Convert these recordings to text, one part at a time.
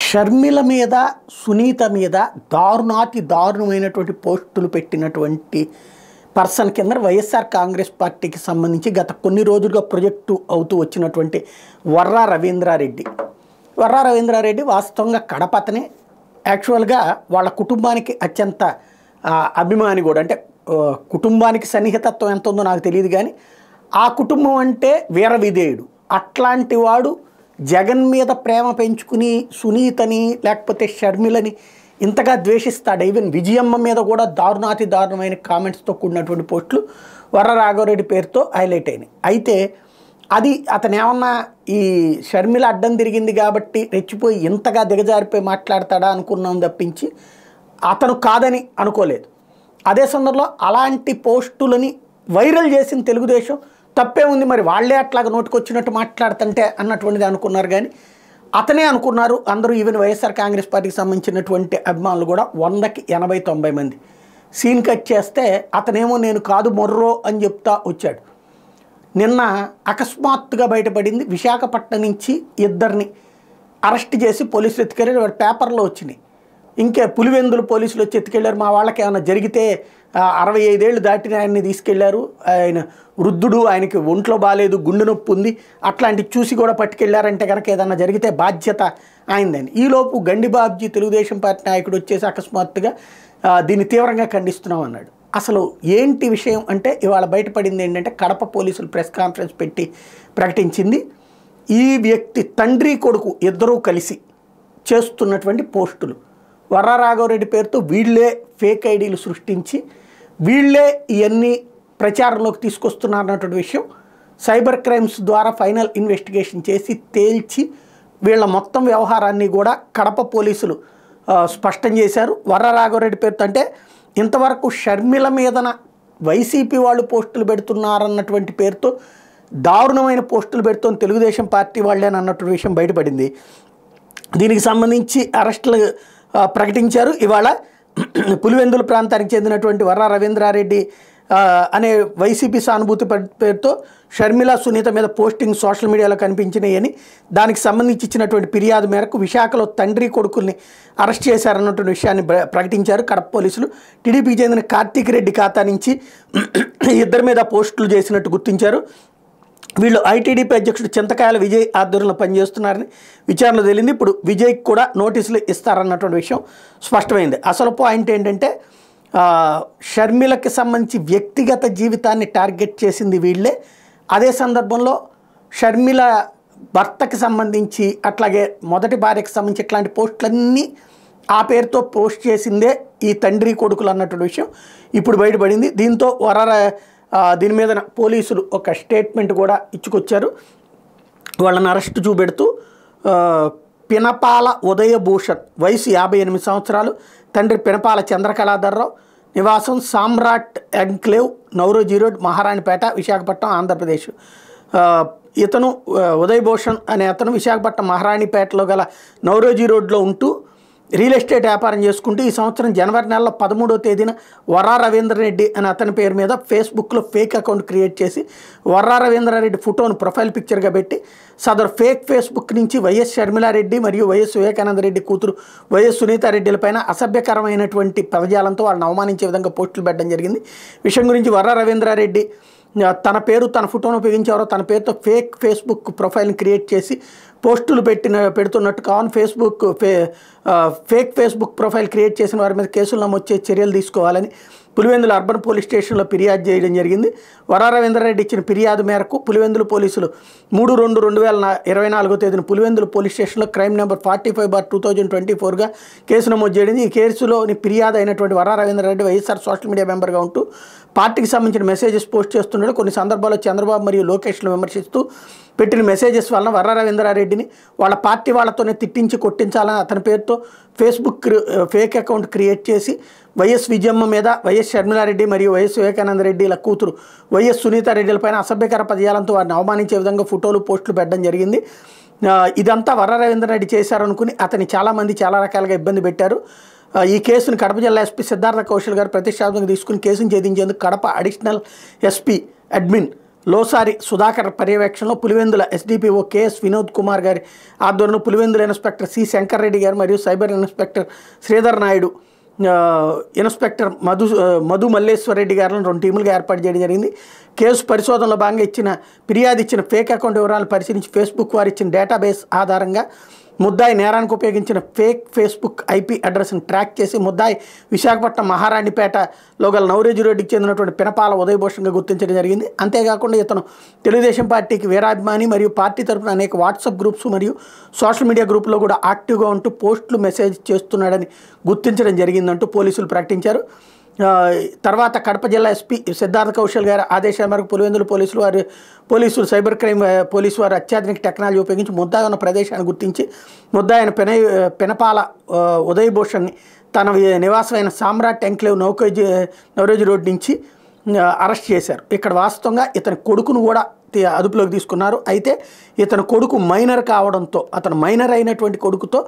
షర్మిల మీద సునీత మీద దారుణాతి దారుణమైనటువంటి పోస్టులు పెట్టినటువంటి పర్సన్ కింద వైఎస్ఆర్ కాంగ్రెస్ పార్టీకి సంబంధించి గత కొన్ని రోజులుగా ప్రొజెక్టు అవుతూ వచ్చినటువంటి వర్రా రవీంద్రారెడ్డి వాస్తవంగా కడపతనే యాక్చువల్గా వాళ్ళ కుటుంబానికి అత్యంత అభిమాని కూడా. అంటే కుటుంబానికి సన్నిహితత్వం ఎంత ఉందో నాకు తెలియదు, కానీ ఆ కుటుంబం అంటే వీర విధేయుడు. అట్లాంటి వాడు జగన్ మీద ప్రేమ పెంచుకుని సునీతని లేకపోతే షర్మిలని ఇంతగా ద్వేషిస్తాడు. ఈవెన్ విజయమ్మ మీద కూడా దారుణాతి దారుణమైన కామెంట్స్తో కూడినటువంటి పోస్టులు వర్ర రాఘవరెడ్డి పేరుతో హైలైట్ అయినాయి. అయితే అది అతను ఏమన్నా ఈ షర్మిల అడ్డం తిరిగింది కాబట్టి రెచ్చిపోయి ఇంతగా దిగజారిపోయి మాట్లాడతాడా అనుకున్నాం తప్పించి అతను కాదని అనుకోలేదు. అదే సందర్భంలో అలాంటి పోస్టులని వైరల్ చేసిన తెలుగుదేశం తప్పే ఉంది, మరి వాళ్ళే అట్లాగా నోటికొచ్చినట్టు మాట్లాడుతుంటే అన్నటువంటిది అనుకున్నారు. కానీ అతనే అనుకున్నారు అందరూ. ఈవెన్ వైఎస్ఆర్ కాంగ్రెస్ పార్టీకి సంబంధించినటువంటి అభిమానులు కూడా 100కి 80-90 మంది. సీన్ కట్ చేస్తే అతనేమో నేను కాదు మొర్రో అని చెప్తా వచ్చాడు. నిన్న అకస్మాత్తుగా బయటపడింది, విశాఖపట్నం నుంచి ఇద్దరిని అరెస్ట్ చేసి పోలీసులు ఎత్తుకెళ్ళారు. వాడి పేపర్లో వచ్చినాయి. ఇంకే పులివెందులు పోలీసులు వచ్చి ఎత్తుకెళ్ళారు. మా వాళ్ళకి ఏమైనా జరిగితే 65 ఏళ్ళు దాటిన ఆయన్ని తీసుకెళ్లారు. ఆయన వృద్ధుడు, ఆయనకి ఒంట్లో బాగాలేదు, గుండె నొప్పి ఉంది, అట్లాంటివి చూసి కూడా పట్టుకెళ్లారంటే కనుక ఏదన్నా జరిగితే బాధ్యత ఆయనదని. ఈలోపు గండిబాబ్జీ తెలుగుదేశం పార్టీ నాయకుడు వచ్చేసి అకస్మాత్తుగా దీన్ని తీవ్రంగా ఖండిస్తున్నాం అన్నాడు. అసలు ఏంటి విషయం అంటే ఇవాళ బయటపడింది ఏంటంటే కడప పోలీసులు ప్రెస్ కాన్ఫరెన్స్ పెట్టి ప్రకటించింది, ఈ వ్యక్తి తండ్రి కొడుకు ఇద్దరూ కలిసి చేస్తున్నటువంటి పోస్టులు వర్ర రాఘవరెడ్డి పేరుతో వీళ్ళే ఫేక్ ఐడీలు సృష్టించి వీళ్ళే ఇవన్నీ ప్రచారంలోకి తీసుకొస్తున్నారన్నటువంటి విషయం సైబర్ క్రైమ్స్ ద్వారా ఫైనల్ ఇన్వెస్టిగేషన్ చేసి తేల్చి వీళ్ళ మొత్తం వ్యవహారాన్ని కూడా కడప పోలీసులు స్పష్టం చేశారు. వర్ర రాఘవరెడ్డి పేరుతో అంటే ఇంతవరకు షర్మిల మీదన వైసీపీ వాళ్ళు పోస్టులు పెడుతున్నారన్నటువంటి పేరుతో దారుణమైన పోస్టులు పెడుతున్న తెలుగుదేశం పార్టీ వాళ్ళేనన్నటువంటి అన్నటువంటి విషయం బయటపడింది. దీనికి సంబంధించి అరెస్టులు ప్రకటించారు. ఇవాళ పులివెందుల ప్రాంతానికి చెందినటువంటి వర్ర రవీంద్రారెడ్డి అనే వైసీపీ సానుభూతి పేరుతో షర్మిల సునీత మీద పోస్టింగ్ సోషల్ మీడియాలో కనిపించినాయని, దానికి సంబంధించి ఇచ్చినటువంటి ఫిర్యాదు మేరకు విశాఖలో తండ్రి కొడుకుల్ని అరెస్ట్ చేశారన్నటువంటి విషయాన్ని ప్రకటించారు కడప పోలీసులు. టీడీపీకి చెందిన కార్తీక్ రెడ్డి ఖాతా నుంచి ఇద్దరి మీద పోస్టులు చేసినట్టు గుర్తించారు. వీళ్ళు ఐటీడీపీ అధ్యక్షుడు చింతకాయల విజయ్ ఆధ్వర్యంలో పనిచేస్తున్నారని విచారణలో తేలింది. ఇప్పుడు విజయ్కి కూడా నోటీసులు ఇస్తారన్నటువంటి విషయం స్పష్టమైంది. అసలు పాయింట్ ఏంటంటే షర్మిలకి సంబంధించి వ్యక్తిగత జీవితాన్ని టార్గెట్ చేసింది వీళ్ళే. అదే సందర్భంలో షర్మిల భర్తకి సంబంధించి అట్లాగే మొదటి భార్యకి సంబంధించి ఇట్లాంటి పోస్టులన్నీ ఆ పేరుతో పోస్ట్ చేసిందే ఈ తండ్రి కొడుకులు అన్నటువంటి విషయం ఇప్పుడు బయటపడింది. దీంతో దీని మీద పోలీసులు ఒక స్టేట్మెంట్ కూడా ఇచ్చుకొచ్చారు. వాళ్ళని అరెస్టు చూపెడుతూ పినపాల ఉదయభూషణ్ వయసు 58 సంవత్సరాలు, తండ్రి పినపాల చంద్రకళాధర్రావు, నివాసం సామ్రాట్ ఎన్క్లేవ్, నవరోజీ రోడ్, మహారాణిపేట, విశాఖపట్నం, ఆంధ్రప్రదేశ్. ఇతను ఉదయభూషణ్ అనే అతను విశాఖపట్నం మహారాణిపేటలో గల నవరోజీ రోడ్లో ఉంటూ రియల్ ఎస్టేట్ వ్యాపారం చేసుకుంటూ ఈ సంవత్సరం జనవరి నెలలో 13వ తేదీన వర్ర రవీంద్రారెడ్డి అనే అతని పేరు మీద ఫేస్బుక్లో ఫేక్ అకౌంట్ క్రియేట్ చేసి వర్ర రవీంద్రారెడ్డి ఫోటోను ప్రొఫైల్ పిక్చర్గా పెట్టి సదరు ఫేస్బుక్ నుంచి వైఎస్ షర్మిలారెడ్డి మరియు వైఎస్ వివేకానందరెడ్డి కూతురు వైఎస్ సునీతారెడ్డిలపైన అసభ్యకరమైనటువంటి పదజాలంతో వాళ్ళని అవమానించే విధంగా పోస్టులు పెట్టడం జరిగింది. విషయం గురించి వర్ర రవీంద్రారెడ్డి తన పేరు తన ఫోటోను ఉపయోగించేవారో తన పేరుతో ఫేస్బుక్ ప్రొఫైల్ని క్రియేట్ చేసి పోస్టులు పెడుతున్నట్టు కావున ఫేస్బుక్ ప్రొఫైల్ క్రియేట్ చేసిన వారి మీద కేసులు నమోదు చేసి చర్యలు తీసుకోవాలని పులివెందుల అర్బన్ పోలీస్ స్టేషన్లో ఫిర్యాదు చేయడం జరిగింది. వర్ర రవీంద్రారెడ్డి ఇచ్చిన ఫిర్యాదు మేరకు పులివెందుల పోలీసులు 3/2/2024 తేదీన పులివెందుల పోలీస్ స్టేషన్లో క్రైమ్ నెంబర్ 45/2024గా కేసు నమోదు చేయడింది. ఈ కేసులోని ఫిర్యాదు అయినటువంటి వర్ర రవీంద్రారెడ్డి వైఎస్ఆర్ సోషల్ మీడియా మెంబర్గా ఉంటూ పార్టీకి సంబంధించిన మెసేజెస్ పోస్ట్ చేస్తున్నాడు. కొన్ని సందర్భాల్లో చంద్రబాబు మరియు లోకేష్ను విమర్శిస్తూ పెట్టిన మెసేజెస్ వలన వర్ర రవీంద్రారెడ్డిని వాళ్ళ పార్టీ వాళ్ళతోనే తిట్టించి కొట్టించాలని అతని పేరుతో ఫేస్బుక్ ఫేక్ అకౌంట్ క్రియేట్ చేసి వైఎస్ విజయమ్మ మీద, వైఎస్ షర్మిలారెడ్డి మరియు వైఎస్ వివేకానందరెడ్డిల కూతురు వైఎస్ సునీతారెడ్డిలపైన అసభ్యకర పదజాలంతో వారిని అవమానించే విధంగా ఫోటోలు పోస్టులు పెట్టడం జరిగింది. ఇదంతా వర్ర రవీంద్రారెడ్డి చేశారనుకుని అతన్ని చాలామంది చాలా రకాలుగా ఇబ్బంది పెట్టారు. ఈ కేసును కడప జిల్లా ఎస్పీ సిద్ధార్థ కౌశల్ గారు ప్రతిష్టాత్మకంగా తీసుకుని కేసును ఛేదించేందుకు కడప అడిషనల్ ఎస్పీ అడ్మిన్ లోసారి సుధాకర్ పర్యవేక్షణలో పులివెందుల ఎస్డిపిఓ కేఎస్ వినోద్ కుమార్ గారి ఆధ్వర్యంలో పులివెందుల ఇన్స్పెక్టర్ సి శంకర్ రెడ్డి గారు మరియు cyber inspector Sridhar Naidu, inspector Madhu Malleswar Reddy గారిని 2 టీములుగా ఏర్పాటు చేయడం జరిగింది. కేసు పరిశోధనలో భాగంగా ఫిర్యాదు ఇచ్చిన ఫేక్ అకౌంట్ వివరాలను పరిశీలించి ఫేస్బుక్ వారు ఇచ్చిన డేటాబేస్ ఆధారంగా ముద్దాయి నేరానికి ఉపయోగించిన ఫేక్ ఫేస్బుక్ ఐపీ అడ్రస్ని ట్రాక్ చేసి ముద్దాయి విశాఖపట్నం మహారాణిపేటలో గల నవరేజు రోడ్డుకి చెందినటువంటి పినపాల ఉదయభూషణ్గా గుర్తించడం జరిగింది. అంతేకాకుండా ఇతను తెలుగుదేశం పార్టీకి వీరాభిమాని మరియు పార్టీ తరఫున అనేక వాట్సాప్ గ్రూప్స్ మరియు సోషల్ మీడియా గ్రూపుల్లో కూడా యాక్టివ్గా ఉంటూ పోస్టులు మెసేజ్ చేస్తున్నాడని గుర్తించడం జరిగిందంటూ పోలీసులు ప్రకటించారు. తర్వాత కడప జిల్లా ఎస్పీ సిద్ధార్థ కౌశల్ గారి ఆదేశాల మేరకు పులివెందుల పోలీసులు సైబర్ క్రైమ్ పోలీసు వారు అత్యాధునిక టెక్నాలజీ ఉపయోగించి ముద్దాయి ఉన్న ప్రదేశాన్ని గుర్తించి ముద్దాయిన పినపాల ఉదయభూషణ్ని తన నివాసమైన సామ్రాట్ ఎంక్లేవ్ నవరేజు రోడ్ నుంచి అరెస్ట్ చేశారు. ఇక్కడ వాస్తవంగా ఇతని కొడుకును కూడా అదుపులోకి తీసుకున్నారు. అయితే ఇతని కొడుకు మైనర్ కావడంతో అతను మైనర్ అయినటువంటి కొడుకుతో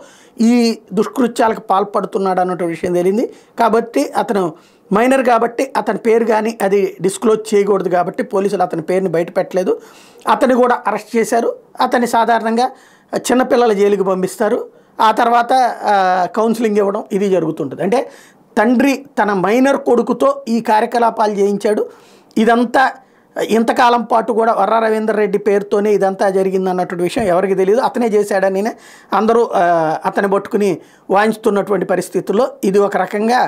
ఈ దుష్కృత్యాలకు పాల్పడుతున్నాడు అన్నటువంటి విషయం తెలిసింది. కాబట్టి అతను మైనర్ కాబట్టి అతని పేరు కానీ అది డిస్క్లోజ్ చేయకూడదు కాబట్టి పోలీసులు అతని పేరుని బయట పెట్టలేదు. అతన్ని కూడా అరెస్ట్ చేశారు. అతన్ని సాధారణంగా చిన్నపిల్లల జైలుకి పంపిస్తారు. ఆ తర్వాత కౌన్సిలింగ్ ఇవ్వడం ఇది జరుగుతుంటుంది. అంటే తండ్రి తన మైనర్ కొడుకుతో ఈ కార్యకలాపాలు చేయించాడు. ఇదంతా ఇంతకాలం పాటు కూడా వర్ర రవీందర్ రెడ్డి పేరుతోనే ఇదంతా జరిగింది అన్నటువంటి విషయం ఎవరికి తెలియదు. అతనే చేశాడని అందరూ అతన్ని పట్టుకుని వాయించుతున్నటువంటి పరిస్థితుల్లో ఇది ఒక రకంగా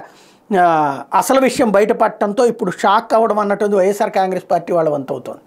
అసలు విషయం బయటపడటంతో ఇప్పుడు షాక్ అవ్వడం అన్నటువంటి వైఎస్ఆర్ కాంగ్రెస్ పార్టీ వాళ్ళ వంతవుతోంది.